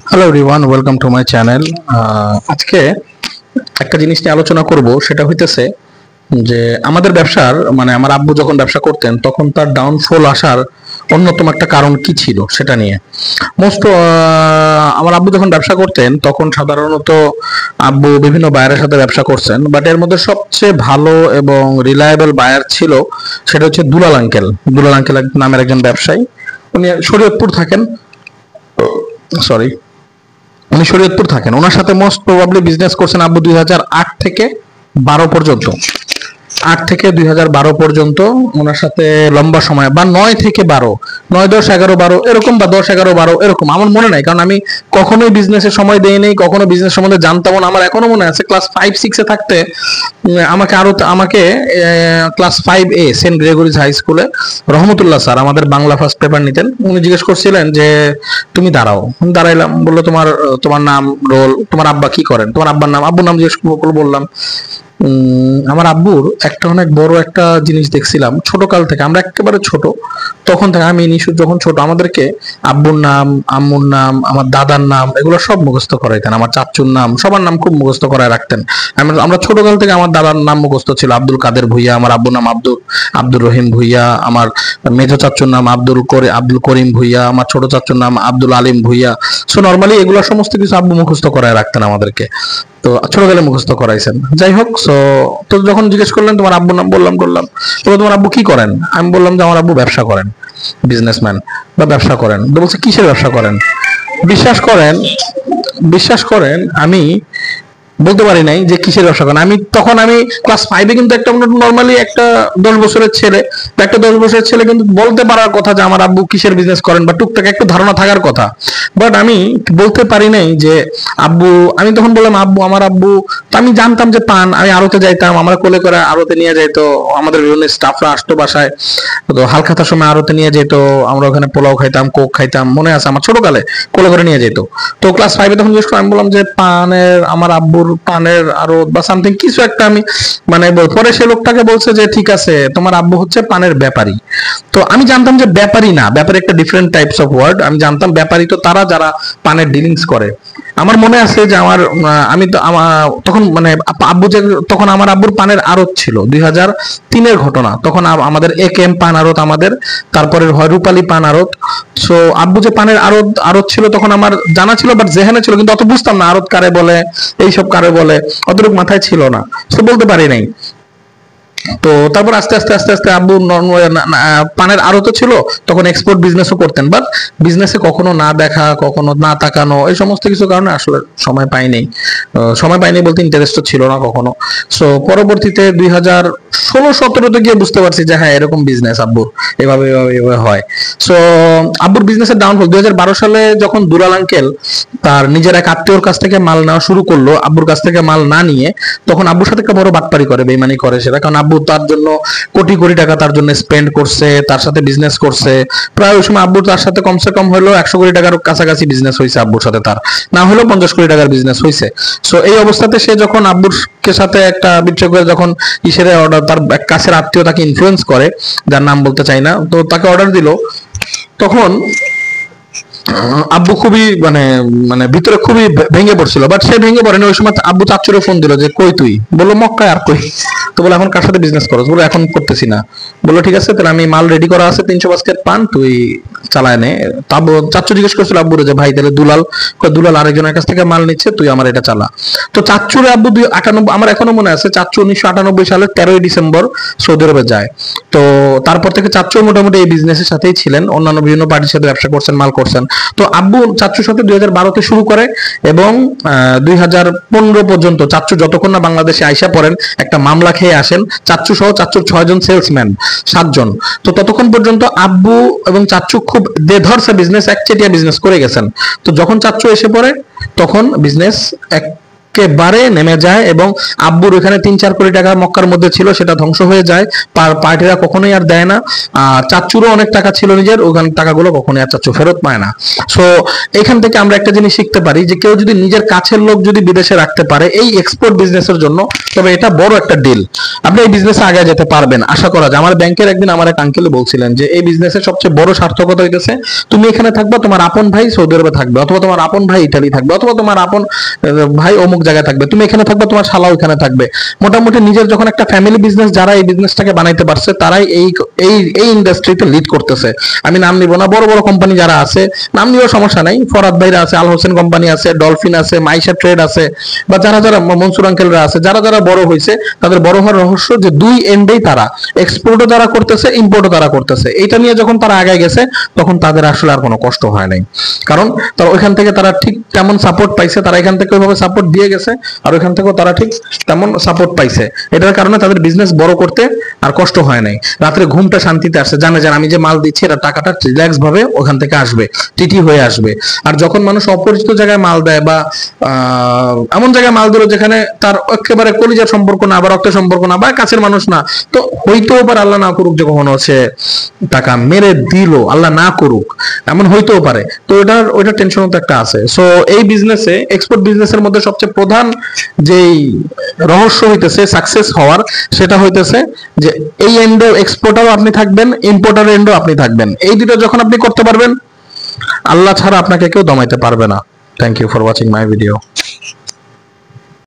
Hello everyone, welcome to my channel. আজকে একটা জিনিস নিয়ে আলোচনা করব, সেটা হইতেছে যে আমাদের ব্যবসার আমার আব্বু যখন ব্যবসা করতেন তখন তার ডাউনফল আসার অন্যতম একটা কারণ কি ছিল সেটা নিয়ে। আমার আব্বু যখন ব্যবসা করতেন তখন সাধারণত আব্বু বিভিন্ন বায়ারের সাথে ব্যবসা করছেন, বাট এর মধ্যে সবচেয়ে ভালো এবং রিলায়েবল বায়ার ছিল সেটা হচ্ছে দুলাল আঙ্কেল। দুলাল আঙ্কেল নামের একজন ব্যবসায়ী, উনি শরীয়তপুর থাকেন। সরি, উনি শরীয়তপুর থাকেন। ওনার সাথে মোস্ট প্রবাবলি বিজনেস করছেন আব্বু 2008 থেকে 12 পর্যন্ত। 8 থেকে 2012 পর্যন্ত ওনার সাথে লম্বা সময়, বা 9 থেকে 12, 9, 10, 11, 12 এরকম, বা 10, 11, 12 এরকম, আমার মনে নাই, কারণ আমি কখনোই বিজনেসে সময় দেই নাই, কখনো বিজনেস সম্বন্ধে জানতাম না। আমার এখনো মনে আছে ক্লাস 5-6 থাকতে আমাকে class 5A Saint Gregory's high স্কুলে রহমতুল্লাহ স্যার আমাদের বাংলা ফার্স্ট পেপার নিতেন। উনি জিজ্ঞেস করছিলেন যে তুমি দাঁড়াও। আমি দাঁড়াইলাম, বললো তোমার তোমার নাম, রোল, তোমার আব্বা কি করেন, তোমার আব্বার নাম, আব্বুর নাম জিজ্ঞেস করলো। বললাম আমার আব্বুর একটা অনেক বড় একটা জিনিস দেখছিলাম ছোটকাল থেকে, আমরা একেবারে ছোট তখন থেকে, আমি নিশু যখন ছোট আমাদেরকে আব্বুর নাম, আম্মুর নাম, আমার দাদার নাম এগুলো সব মুখস্থ করাইতেন, আমার চাচুর নাম, সবার নাম খুব মুখস্থ করায় রাখতেন। আমরা ছোটকাল থেকে আমার দাদার নাম মুখস্থ ছিল, আব্দুল কাদের ভুইয়া, আমার আব্বুর নাম আব্দুর রহিম ভুইয়া, আমার মেজো চাচুর নাম আব্দুল করিম ভুইয়া, আমার ছোট চাচুর নাম আব্দুল আলিম ভুইয়া। সো নর্মালি এগুলো সমস্ত কিছু আব্বু মুখস্থ করায় রাখতেন আমাদেরকে, তো ছোটবেলা মুখস্থ করাইছেন। যাই হোক, তো যখন জিজ্ঞেস করলেন তোমার আব্বুর নাম, বললাম তোমার আব্বু কি করেন, আমি বললাম যে আমার আব্বু ব্যবসা করেন, বিজনেসম্যান বা ব্যবসা করেন। তো বলছে কিসের ব্যবসা করেন? বিশ্বাস করেন আমি বলতে পারি নাই যে কিসের ব্যবসা করেন। আমি ক্লাস 5-এ কিন্তু একটা নর্মালি একটা 10 বছরের ছেলে, একটা 10 বছরের ছেলে কিন্তু বলতে পারার কথা যে আমার আব্বু কিসের বিজনেস করেন, বা টুকটাক একটা ধারণা থাকার কথা। বাট আমি বলতে পারি নাই যে আব্বু, আমি তখন বললাম আমার আব্বু, তো আমি জানতাম যে পান, আমি আড়তে যাইতাম, আমরা কোলে করে আড়তে নিয়ে যাইতো, আমাদের বিভিন্ন স্টাফরা আসতো বাসায়, তো হালখাতার সময় আড়তে নিয়ে যেত, আমরা ওখানে পোলাও খাইতাম, কোক খাইতাম, মনে আছে আমার ছোটকালে কোলে করে নিয়ে যেত। তো ক্লাস 5-এ তখন জিজ্ঞেস করে, আমি বললাম যে আমার আব্বুর পানের আড়ত বা সামথিং কিছু একটা, আমি পরে সে লোকটাকে বলছে যে ঠিক আছে তোমার আব্বু হচ্ছে পানের ব্যাপারী। তো আমি জানতাম যে ব্যাপারী না, ব্যাপারী একটা ডিফারেন্ট টাইপস অফ ওয়ার্ড। আমি জানতাম ব্যাপারী তো তারা যারা পানের ডিলিংস করে। আমার মনে আছে যে আমি তো তখন আব্বু যে, তখন আমার আব্বুর পানের আড়ত ছিল 2003-এর ঘটনা। তখন আমাদের একেএম পান আড়ত, আমাদের তারপরে হয় রূপালী পান আড়ত। সো আব্বু যে পানের আড়ত ছিল তখন আমার জানা ছিল, বাট জেহানে ছিল, কিন্তু অত বুঝতাম না আড়ত কারে বলে, এইসব কারে বলে, অতটুকু মাথায় ছিল না, সো বলতে পারি নাই। তো তারপর আস্তে আস্তে আস্তে আস্তে আব্বু পানের আরো তো ছিল, তখন এক্সপোর্ট বিজনেসও করতেন, বাট বিজনেসে কখনো না দেখা, কখনো না তাকানো, এই সমস্ত কিছু কারণে আসলে সময় পাইনি বলতে ইন্টারেস্ট ছিল না কখনো। সো পরবর্তীতে 2016-17-তে গিয়ে বুঝতে পারছি যে হ্যাঁ এরকম বিজনেস আব্বুর এভাবে এভাবে এভাবে হয়। সো আব্বুর বিজনেসের ডাউনফল 2012 সালে যখন দুলাল আঙ্কেল তার নিজের এক আত্মীয়র কাছ থেকে মাল নেওয়া শুরু করলো, আব্বুর কাছ থেকে মাল না নিয়ে, তখন আব্বুর সাথে একটা বড় বাটপারি করে, বেইমানি করে সেটা, কারণ আব্বু তার জন্য কোটি কোটি টাকা তার জন্য স্পেন্ড করছে, তার সাথে বিজনেস করছে। প্রায় ওই সময় আব্বুর তার সাথে কমসে কম হলো 100 কোটি টাকার কাছাকাছি বিজনেস হয়েছে আব্বুর সাথে, তার না হলেও 50 কোটি টাকার বিজনেস হয়েছে। সো এই অবস্থাতে সে যখন আব্বুর সাথে একটা বিট্রে করে, যখন ইসের অর্ডার, তার কাছের আত্মীয় তাকে ইনফ্লুয়েন্স করে, যার নাম বলতে চাই না, তো তাকে অর্ডার দিল, তখন আব্বু খুবই ভিতরে খুবই ভেঙে পড়ছিল। বাট সে ভেঙে পড়েনি, ওই সময় আব্বু চাচুরে ফোন দিল যে কই তুই, বললো মক্কায়। আর কই? তো বলে এখন কার সাথে বিজনেস করো? বলো এখন করতেছি না। বললো ঠিক আছে, তাহলে আমি মাল রেডি করা আছে 300 বাস্কেট পান, তুই চালায় নে। তারপর চাচু জিজ্ঞেস করছিল আব্বুরে যে ভাই তাহলে দুলাল আরেকজনের কাছ থেকে মাল নিচ্ছে, তুই আমার এটা চালা। তো চাচুরে আব্বু 98, আমার এখনো মনে আছে, চাচু 1998 সালের 13ই ডিসেম্বর সৌদি আরবে যায়। তো তারপর থেকে চাচু মোটামুটি এই বিজনেসের সাথেই ছিলেন, অন্যান্য বিভিন্ন পার্টির সাথে ব্যবসা করছেন, মাল করছেন। তো আব্বু চাচুর সাথে 2012-তে শুরু করে, এবং 2015 পর্যন্ত চাচু যতক্ষণ না বাংলাদেশে আইসা পড়েন, একটা মামলা খেয়ে আসেন, চাচু সহ চাচুর 6 জন সেলসম্যান, 7 জন। তো ততক্ষণ পর্যন্ত আব্বু এবং চাচু খুব দেধরসা বিজনেস, একচেটিয়া বিজনেস করে গেছেন। তো যখন চাচু এসে পড়ে তখন বিজনেস একেবারে নেমে যায় এবং আব্বুর ওখানে 3-4 কোটি টাকা মক্কার মধ্যে ছিল, সেটা ধ্বংস হয়ে যায়। পার্টিরা কখনোই আর দেয় না। আর চাচ্চুরও অনেক টাকা ছিল নিজের, ওখানে টাকাগুলো কখনোই আর চাচ্চু ফেরত পায় না। সো এখান থেকে আমরা একটা জিনিস শিখতে পারি যে কেউ যদি নিজের কাছের লোক যদি বিদেশে রাখতে পারে এই এক্সপোর্ট বিজনেসের জন্য, তবে এটা বড় একটা ডিল। আপনি এই বিজনেসে আগে যেতে পারবেন আশা করা যায়। আমার ব্যাংকের একদিন আমার এক আঙ্কেল বলছিলেন যে এই বিজনেসের সবচেয়ে বড় সার্থকতা হইতেছে তুমি এখানে থাকবা, তোমার আপন ভাই সৌদি আরবে থাকবে, অথবা তোমার আপন ভাই ইতালি থাকবে, অথবা তোমার আপন ভাই অমুক জায়গায় থাকবে, তুমি এখানে থাকবে, তোমার শালা ওখানে থাকবে। মোটামুটি নিজের যখন একটা ফ্যামিলি বিজনেস, যারা এই বিজনেসটাকে বানাইতে পারছে তারাই এই এই এই ইন্ডাস্ট্রিতে লিড করতেছে। আমি নাম নিব না, বড় বড় কোম্পানি যারা আছে, নাম নিয়েও সমস্যা নাই, ফরাদ ভাইরা আছে, আল হোসেন কোম্পানি আছে, ডলফিন আছে, মাইশা ট্রেড আছে, বা যারা যারা মনসুর আঙ্কেলরা আছে, যারা যারা বড় হয়েছে তাদের বড় হওয়ার রহস্য যে দুই এন্ডেই তারা এক্সপোর্টও তারা করতেছে, ইম্পোর্টও তারা করতেছে। এইটা নিয়ে যখন তারা আগায় গেছে তখন তাদের আসলে আর কোনো কষ্ট হয় নাই, কারণ তারা ওইখান থেকে তারা ঠিক তেমন সাপোর্ট পাইছে, তারা এখান থেকে ওইভাবে সাপোর্ট দিয়ে গেছে, আর ওইখান থেকেও তারা ঠিক তেমন সাপোর্ট পাইছে। এটার কারণে তাদের বিজনেস বড় করতে আর কষ্ট হয় নাই। রাত্রে ঘুমটা শান্তিতে আসছে, জানে যে আমি যে মাল দিচ্ছি এটা টাকাটা রিল্যাক্স ভাবে ওখান থেকে আসবে, টিটি হয়ে আসবে। আর যখন মানুষ অপরিচিত জায়গায় মাল দেয় বা এমন জায়গায় মাল দিল যেখানে তার একেবারে কলিজার সম্পর্ক না বা রক্তের সম্পর্ক না বা কাছের মানুষ না, তো হইতেও পারে আল্লাহ না করুক যে কখনো সে টাকা মেরে দিল, আল্লাহ না করুক, এমন হইতেও পারে। তো ওইটা টেনশনও তো একটা আছে। সো এই বিজনেসে, এক্সপোর্ট বিজনেসের মধ্যে সবচেয়ে প্রধান যেই রহস্য হইতেছে সাকসেস হওয়ার, সেটা হইতেছে যে এই এন্ডও এক্সপোর্টারও আপনি থাকবেন, ইম্পোর্টার এন্ডও আপনি থাকবেন। এই দুটো যখন আপনি করতে পারবেন, আল্লাহ ছাড়া আপনাকে কেউ দমাইতে পারবে না। Thank you for watching my video.